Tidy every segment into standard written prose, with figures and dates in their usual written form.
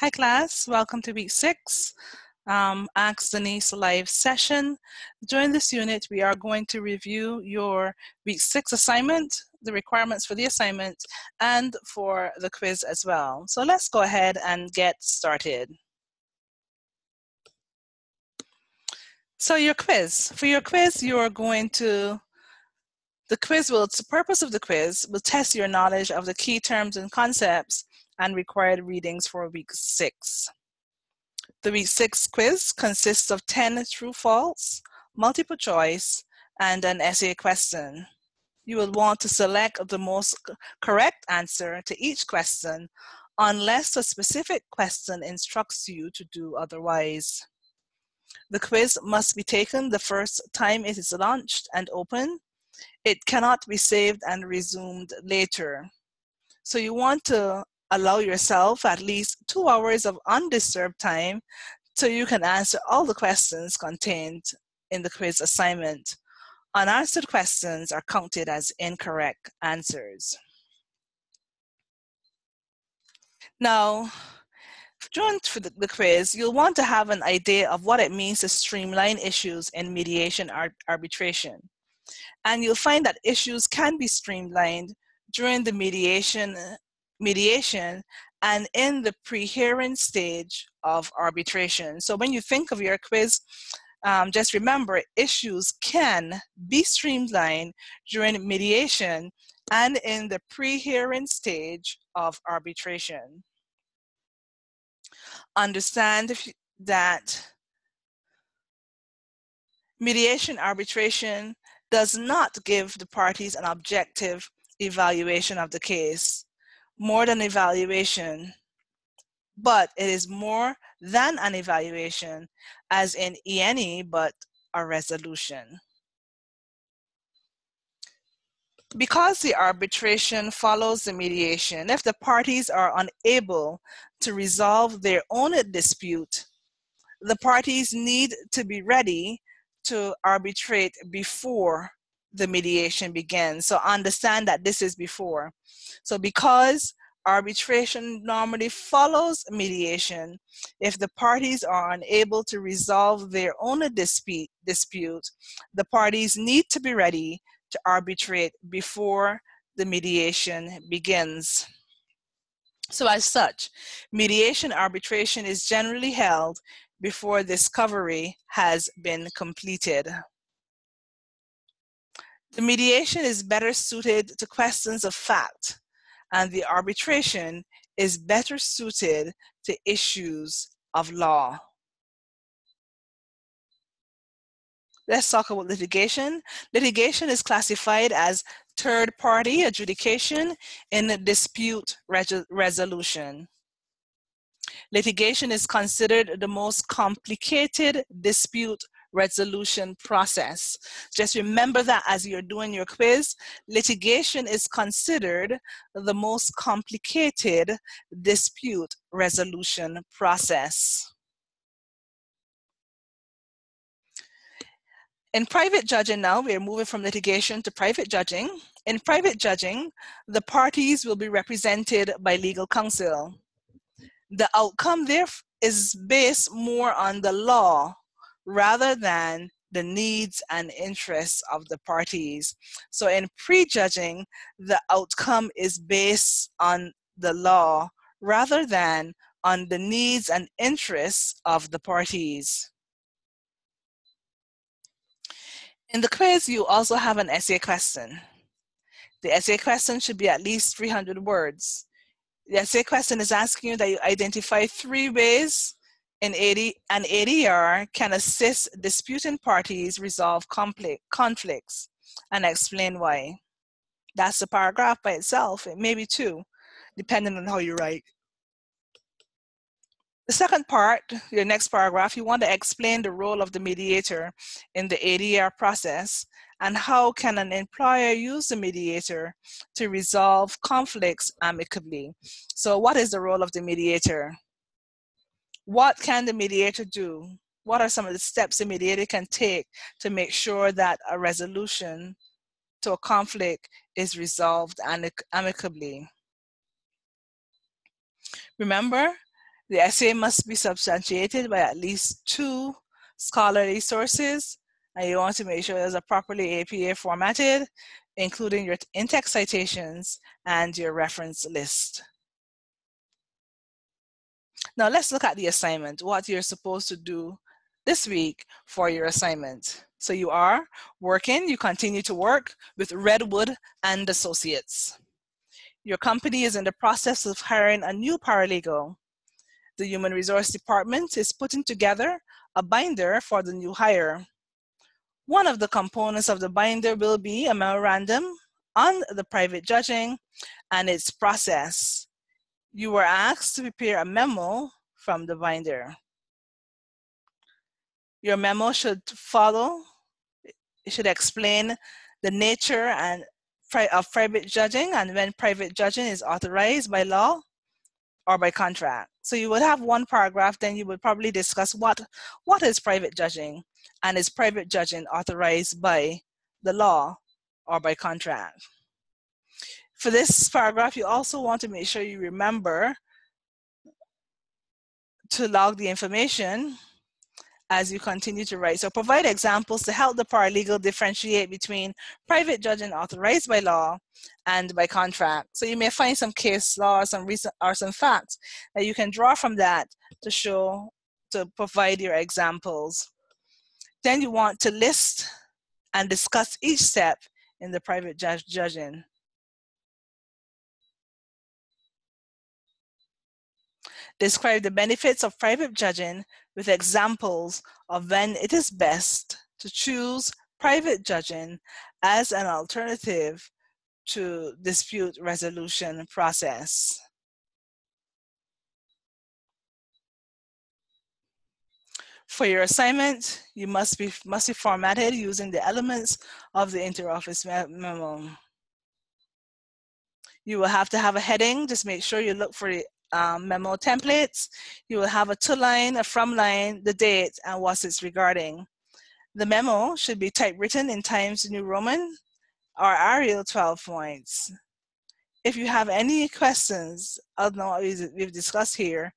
Hi class, welcome to week 6, Ask Denise live session. During this unit, we are going to review your week 6 assignment, the requirements for the assignment, and for the quiz as well. So let's go ahead and get started. So your quiz. For your quiz, you are going to, the purpose of the quiz will test your knowledge of the key terms and concepts and required readings for week 6. The week 6 quiz consists of 10 true-false, multiple choice, and an essay question. You will want to select the most correct answer to each question unless a specific question instructs you to do otherwise. The quiz must be taken the first time it is launched and open. It cannot be saved and resumed later. So you want to allow yourself at least 2 hours of undisturbed time so you can answer all the questions contained in the quiz assignment. Unanswered questions are counted as incorrect answers. Now, during the quiz, you'll want to have an idea of what it means to streamline issues in mediation arbitration. And you'll find that issues can be streamlined during the mediation and in the pre-hearing stage of arbitration. So when you think of your quiz, just remember issues can be streamlined during mediation and in the pre-hearing stage of arbitration. Understand that mediation arbitration does not give the parties an objective evaluation of the case, more than evaluation, but it is more than an evaluation, as in any, but a resolution. Because the arbitration follows the mediation, if the parties are unable to resolve their own dispute, the parties need to be ready to arbitrate before the mediation begins. So understand that this is before. So because arbitration normally follows mediation, if the parties are unable to resolve their own dispute, the parties need to be ready to arbitrate before the mediation begins. So as such, mediation arbitration is generally held before discovery has been completed. The mediation is better suited to questions of fact, and the arbitration is better suited to issues of law. Let's talk about litigation. Litigation is classified as third-party adjudication in a dispute resolution. Litigation is considered the most complicated dispute resolution process. Just remember that as you're doing your quiz, litigation is considered the most complicated dispute resolution process. In private judging now, we're moving from litigation to private judging. In private judging, the parties will be represented by legal counsel. The outcome there is based more on the law rather than the needs and interests of the parties. So in prejudging, the outcome is based on the law rather than on the needs and interests of the parties. In the quiz, you also have an essay question. The essay question should be at least 300 words. The essay question is asking you that you identify 3 ways an ADR can assist disputing parties resolve conflicts and explain why. That's a paragraph by itself. It may be 2, depending on how you write. The second part, your next paragraph, you want to explain the role of the mediator in the ADR process and how can an employer use the mediator to resolve conflicts amicably. So what is the role of the mediator? What can the mediator do? What are some of the steps the mediator can take to make sure that a resolution to a conflict is resolved amicably? Remember, The essay must be substantiated by at least 2 scholarly sources, and you want to make sure there's a properly APA formatted, including your in-text citations and your reference list. Now let's look at the assignment, what you're supposed to do this week for your assignment. So you are working, you continue to work with Redwood and Associates. Your company is in the process of hiring a new paralegal. The Human Resource Department is putting together a binder for the new hire. One of the components of the binder will be a memorandum on the private judging and its process. You were asked to prepare a memo from the binder. Your memo should explain the nature of private judging and when private judging is authorized by law or by contract. So you would have one paragraph, then you would probably discuss what is private judging and is private judging authorized by the law or by contract. For this paragraph, you also want to make sure you remember to log the information as you continue to write. So provide examples to help the paralegal differentiate between private judging authorized by law and by contract. So you may find some case law or some facts that you can draw from that to provide your examples. Then you want to list and discuss each step in the private judging. Describe the benefits of private judging with examples of when it is best to choose private judging as an alternative to dispute resolution process. For your assignment, you must be formatted using the elements of the interoffice memo. You will have to have a heading. Just make sure you look for the memo templates. You will have a to-line, a from-line, the date, and what it's regarding. The memo should be typewritten in Times New Roman or Arial 12 points. If you have any questions other than what we've discussed here,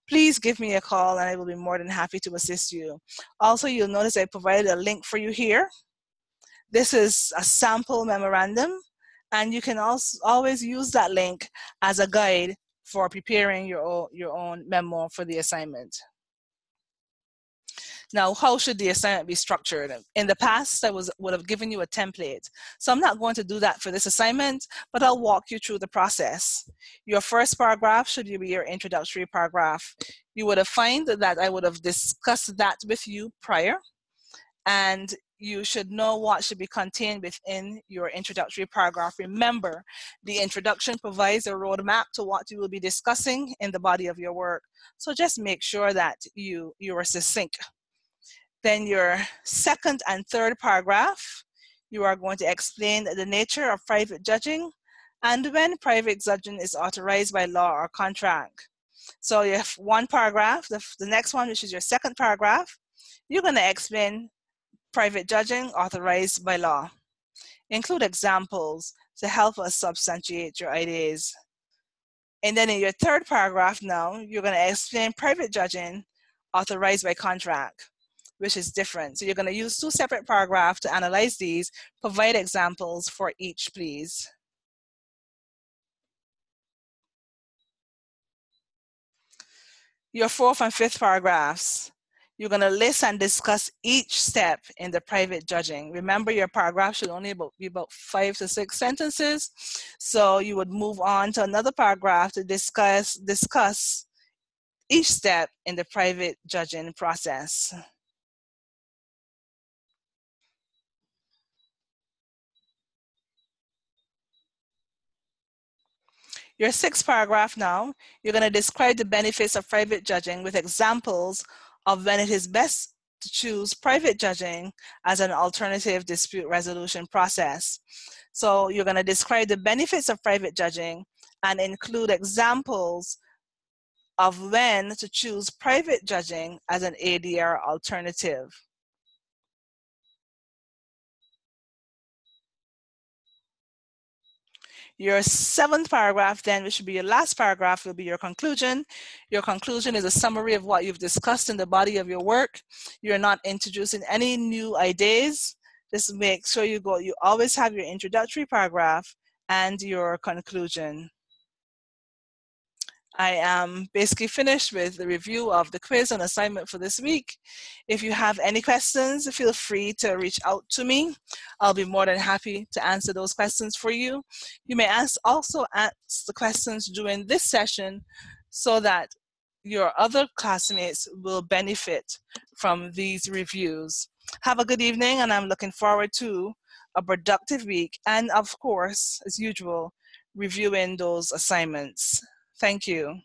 please give me a call and I will be more than happy to assist you. Also, you'll notice I provided a link for you here. This is a sample memorandum, and you can also always use that link as a guide for preparing your own memo for the assignment. Now, how should the assignment be structured? In the past, I would have given you a template. So I'm not going to do that for this assignment, but I'll walk you through the process. Your first paragraph should be your introductory paragraph. You would have found that I would have discussed that with you prior, and you should know what should be contained within your introductory paragraph. Remember, the introduction provides a roadmap to what you will be discussing in the body of your work. So just make sure that you are succinct. Then your second and third paragraph, you are going to explain the nature of private judging and when private judging is authorized by law or contract. So you have one paragraph, the next one, which is your second paragraph, you're going to explain private judging authorized by law. Include examples to help us substantiate your ideas. And then in your third paragraph now, you're going to explain private judging authorized by contract, which is different. So you're going to use 2 separate paragraphs to analyze these. Provide examples for each, please. Your 4th and 5th paragraphs, you're going to list and discuss each step in the private judging. Remember, your paragraph should only be about 5 to 6 sentences. So you would move on to another paragraph to discuss each step in the private judging process. Your 6th paragraph now, you're going to describe the benefits of private judging with examples of when it is best to choose private judging as an alternative dispute resolution process. So you're going to describe the benefits of private judging and include examples of when to choose private judging as an ADR alternative. Your 7th paragraph then, which should be your last paragraph, will be your conclusion. Your conclusion is a summary of what you've discussed in the body of your work. You're not introducing any new ideas. Just make sure you always have your introductory paragraph and your conclusion. I am basically finished with the review of the quiz and assignment for this week. If you have any questions, feel free to reach out to me. I'll be more than happy to answer those questions for you. You may also ask the questions during this session so that your other classmates will benefit from these reviews. Have a good evening, and I'm looking forward to a productive week and, of course, as usual, reviewing those assignments. Thank you.